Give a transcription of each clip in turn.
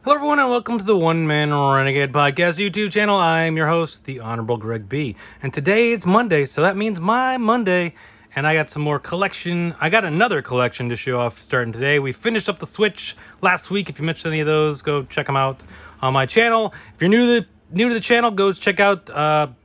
Hello, everyone, and welcome to the One Man Renegade Podcast YouTube channel. I'm your host, the Honorable Greg B. And today it's Monday, so that means my Monday. And I got some more collection. I got another collection to show off starting today. We finished up the Switch last week. If you missed any of those, go check them out on my channel. If you're new to the channel, go check out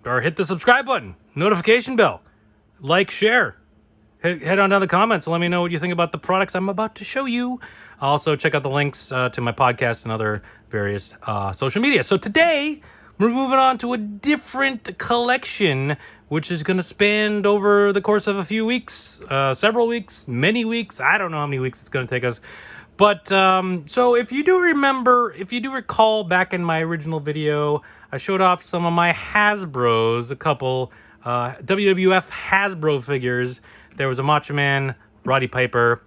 or hit the subscribe button, notification bell, like, share. Head on down the comments and let me know what you think about the products I'm about to show you. Also, check out the links to my podcast and other various social media. So today, we're moving on to a different collection, which is going to span over the course of a few weeks, several weeks, many weeks. I don't know how many weeks it's going to take us. But, so if you do recall back in my original video, I showed off some of my Hasbros, a couple WWF Hasbro figures. There was a Macho Man, Roddy Piper,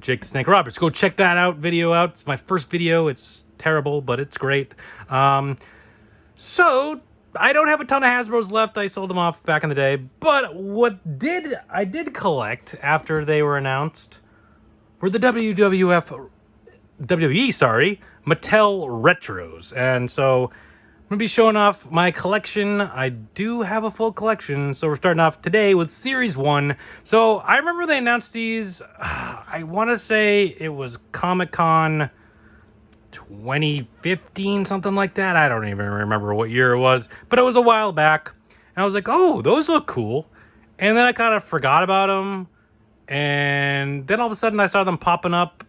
Jake the Snake Roberts. Go check that video out. It's my first video. It's terrible, but it's great. So I don't have a ton of Hasbros left. I sold them off back in the day. But I did collect after they were announced were the WWE Mattel Retros. And so I'm going to be showing off my collection. I do have a full collection, so we're starting off today with Series 1. So I remember they announced these, I want to say it was Comic-Con 2015, something like that. I don't even remember what year it was, but it was a while back. And I was like, oh, those look cool. And then I kind of forgot about them. And then all of a sudden I saw them popping up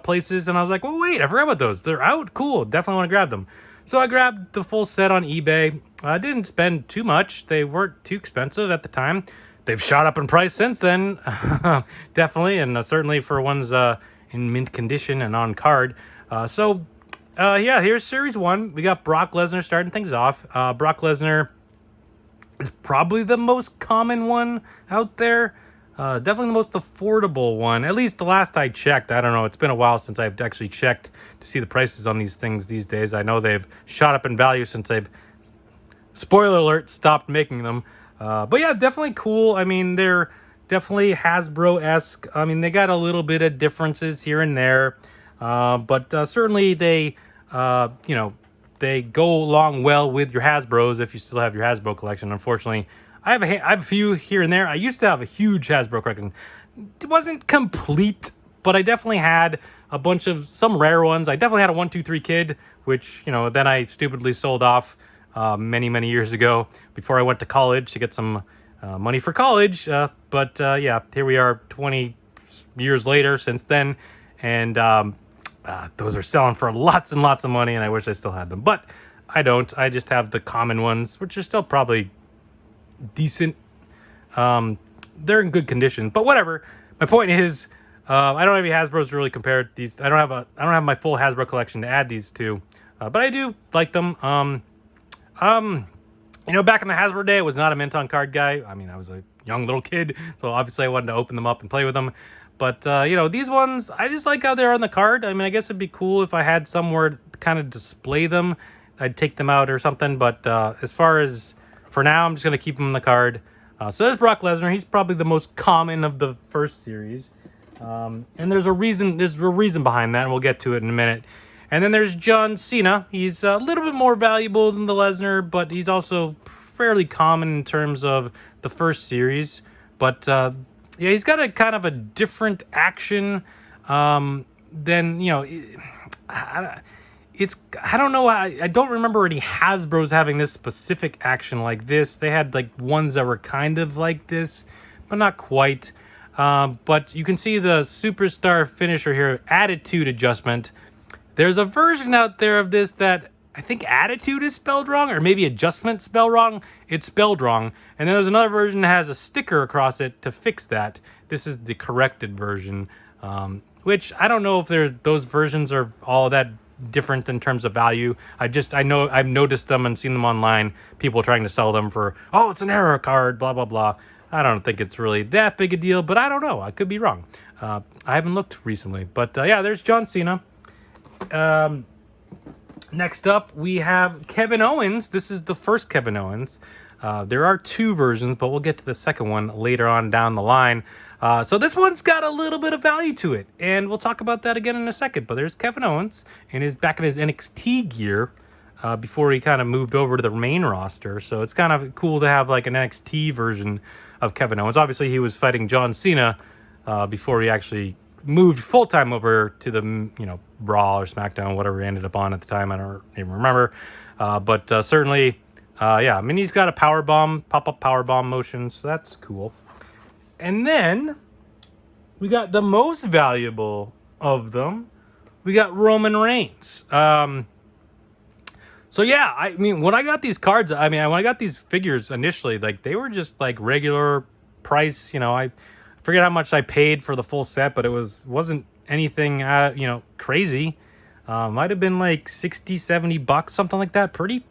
places, and I was like, well, wait, I forgot about those. They're out? Cool. Definitely want to grab them. So I grabbed the full set on eBay. I didn't spend too much. They weren't too expensive at the time. They've shot up in price since then, definitely, and certainly for ones in mint condition and on card. Yeah, here's Series 1. We got Brock Lesnar starting things off. Brock Lesnar is probably the most common one out there. Definitely the most affordable one, at least the last I checked. I don't know. It's been a while since I've actually checked to see the prices on these things these days. I know they've shot up in value since they've, spoiler alert, stopped making them. But yeah, definitely cool. I mean, they're definitely Hasbro-esque. I mean, they got a little bit of differences here and there. But certainly they, they go along well with your Hasbros if you still have your Hasbro collection. Unfortunately, I have a few here and there. I used to have a huge Hasbro collection. It wasn't complete, but I definitely had a bunch of some rare ones. I definitely had a 1, 2, 3 Kid, which, then I stupidly sold off many, many years ago before I went to college to get some money for college. Yeah, here we are 20 years later since then. And those are selling for lots and lots of money, and I wish I still had them. But I don't. I just have the common ones, which are still probably decent. They're in good condition, but whatever. My point is, I don't have any Hasbros to really compare these. I don't have my full Hasbro collection to add these to, but I do like them. Back in the Hasbro day, I was not a mint on card guy. I mean, I was a young little kid, so obviously I wanted to open them up and play with them. But these ones, I just like how they're on the card. I mean, I guess it'd be cool if I had somewhere to kind of display them. I'd take them out or something. But as far as for now, I'm just going to keep them on the card. So there's Brock Lesnar. He's probably the most common of the first series. And there's a reason behind that, and we'll get to it in a minute. And then there's John Cena. He's a little bit more valuable than the Lesnar, but he's also fairly common in terms of the first series. But yeah, he's got a kind of a different action than, I don't know. I don't remember any Hasbros having this specific action like this. They had like ones that were kind of like this, but not quite. But you can see the superstar finisher here, attitude adjustment. There's a version out there of this that I think attitude is spelled wrong, or maybe adjustment spelled wrong. It's spelled wrong. And then there's another version that has a sticker across it to fix that. This is the corrected version, which I don't know if those versions are all that different in terms of value. I know I've noticed them and seen them online. People trying to sell them for, oh, it's an error card, blah, blah, blah. I don't think it's really that big a deal, but I don't know. I could be wrong. I haven't looked recently. But yeah, there's John Cena. Next up, we have Kevin Owens. This is the first Kevin Owens. There are two versions, but we'll get to the second one later on down the line. So this one's got a little bit of value to it, and we'll talk about that again in a second. But there's Kevin Owens, and he's back in his NXT gear before he kind of moved over to the main roster. So it's kind of cool to have like an NXT version of Kevin Owens. Obviously, he was fighting John Cena before he actually moved full-time over to the, Raw or SmackDown, whatever he ended up on at the time. I don't even remember. But certainly, I mean, he's got a pop-up power bomb motion, so that's cool. And then we got the most valuable of them. We got Roman Reigns. So yeah, I mean, when I got these cards, when I got these figures initially, like they were just like regular price. I forget how much I paid for the full set, but it wasn't anything, crazy. Might have been like $60-$70, something like that. Pretty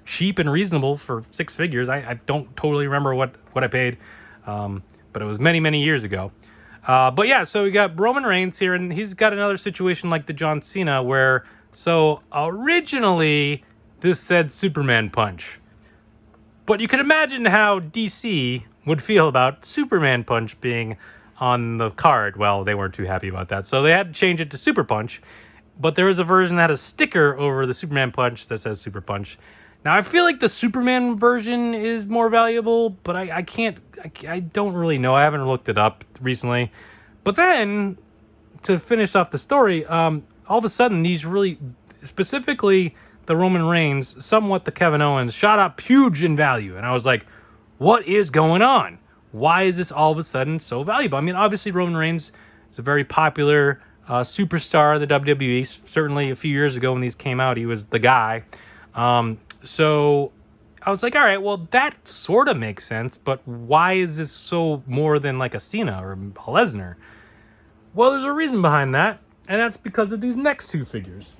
cheap and reasonable for 6 figures. I don't totally remember what I paid, but it was many years ago. But yeah, so we got Roman Reigns here, and he's got another situation like the John Cena where. So originally, this said Superman Punch. But you can imagine how DC would feel about Superman Punch being on the card. Well, they weren't too happy about that. So they had to change it to Super Punch. But there is a version that has a sticker over the Superman Punch that says Super Punch. Now, I feel like the Superman version is more valuable, but I don't really know. I haven't looked it up recently. But then, to finish off the story, all of a sudden, these really, specifically the Roman Reigns, somewhat the Kevin Owens, shot up huge in value. And I was like, what is going on? Why is this all of a sudden so valuable? I mean, obviously, Roman Reigns is a very popular superstar of the WWE. Certainly, a few years ago when these came out, he was the guy. So I was like, all right, well, that sort of makes sense. But why is this so more than like a Cena or a Lesnar? Well, there's a reason behind that. And that's because of these next 2 figures.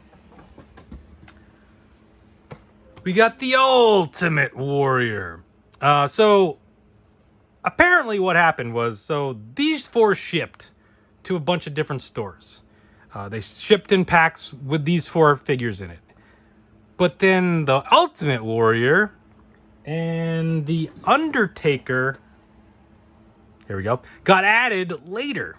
We got the Ultimate Warrior. So apparently what happened was, so these 4 shipped to a bunch of different stores. They shipped in packs with these 4 figures in it. But then the Ultimate Warrior and the Undertaker, here we go, got added later.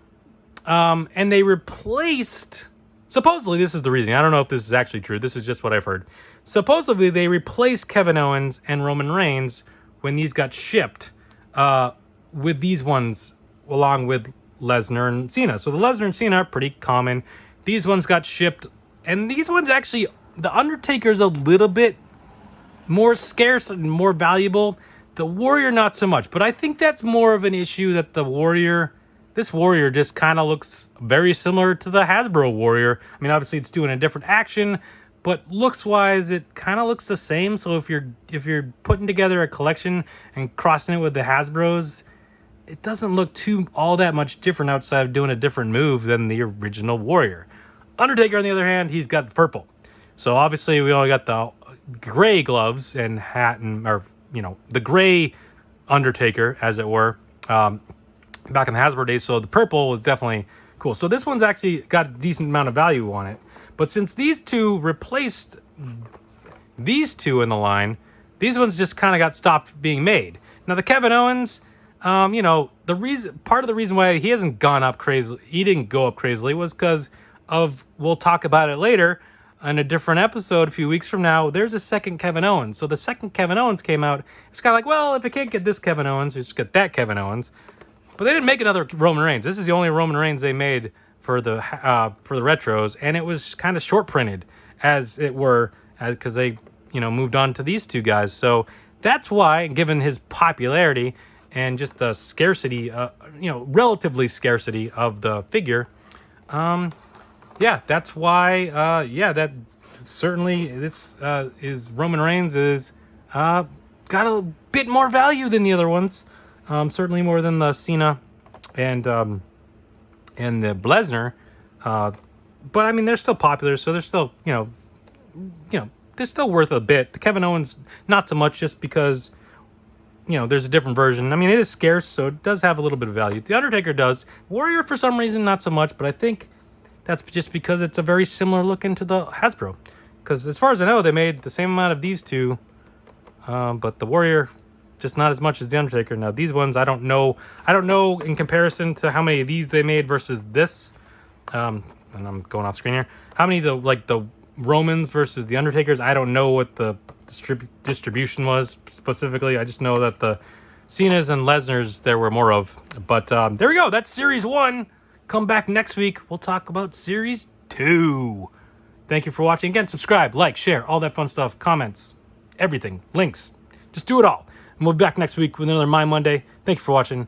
And they replaced, supposedly this is the reason, I don't know if this is actually true, this is just what I've heard. Supposedly they replaced Kevin Owens and Roman Reigns when these got shipped with these ones along with Lesnar and Cena. So the Lesnar and Cena are pretty common. These ones got shipped, and these ones actually, the Undertaker's a little bit more scarce and more valuable. The Warrior not so much, but I think that's more of an issue that this Warrior just kind of looks very similar to the Hasbro Warrior. I mean, obviously it's doing a different action, but looks-wise, it kind of looks the same. So if you're putting together a collection and crossing it with the Hasbros, it doesn't look all that much different outside of doing a different move than the original Warrior. Undertaker, on the other hand, he's got the purple. So obviously we only got the gray gloves and hat, the gray Undertaker, as it were. Back in the Hasbro days, so the purple was definitely cool. So this one's actually got a decent amount of value on it. But since these 2 replaced these 2 in the line, these ones just kind of got stopped being made. Now the Kevin Owens, part of the reason why he hasn't gone up crazy, he didn't go up crazily, was because of, we'll talk about it later in a different episode a few weeks from now. There's a second Kevin Owens. So the second Kevin Owens came out. It's kind of like, well, if I can't get this Kevin Owens, just get that Kevin Owens. But they didn't make another Roman Reigns. This is the only Roman Reigns they made for the retros, and it was kind of short printed, as it were, because they moved on to these 2 guys. So that's why, given his popularity and just the scarcity, relatively scarcity of the figure, that's why. That certainly this is Roman Reigns is got a bit more value than the other ones. Certainly more than the Cena and the Lesnar. But I mean, they're still popular, so they're still, they're still worth a bit. The Kevin Owens, not so much, just because, there's a different version. I mean, it is scarce, so it does have a little bit of value. The Undertaker does. Warrior, for some reason, not so much, but I think that's just because it's a very similar look into the Hasbro. Because as far as I know, they made the same amount of these 2, but the Warrior just not as much as The Undertaker. Now, these ones, I don't know in comparison to how many of these they made versus this. And I'm going off screen here. How many the Romans versus The Undertakers? I don't know what the distribution was specifically. I just know that the Cena's and Lesnar's there were more of. But there we go. That's Series 1. Come back next week. We'll talk about Series 2. Thank you for watching. Again, subscribe, like, share, all that fun stuff. Comments, everything, links. Just do it all. And we'll be back next week with another My Monday. Thank you for watching.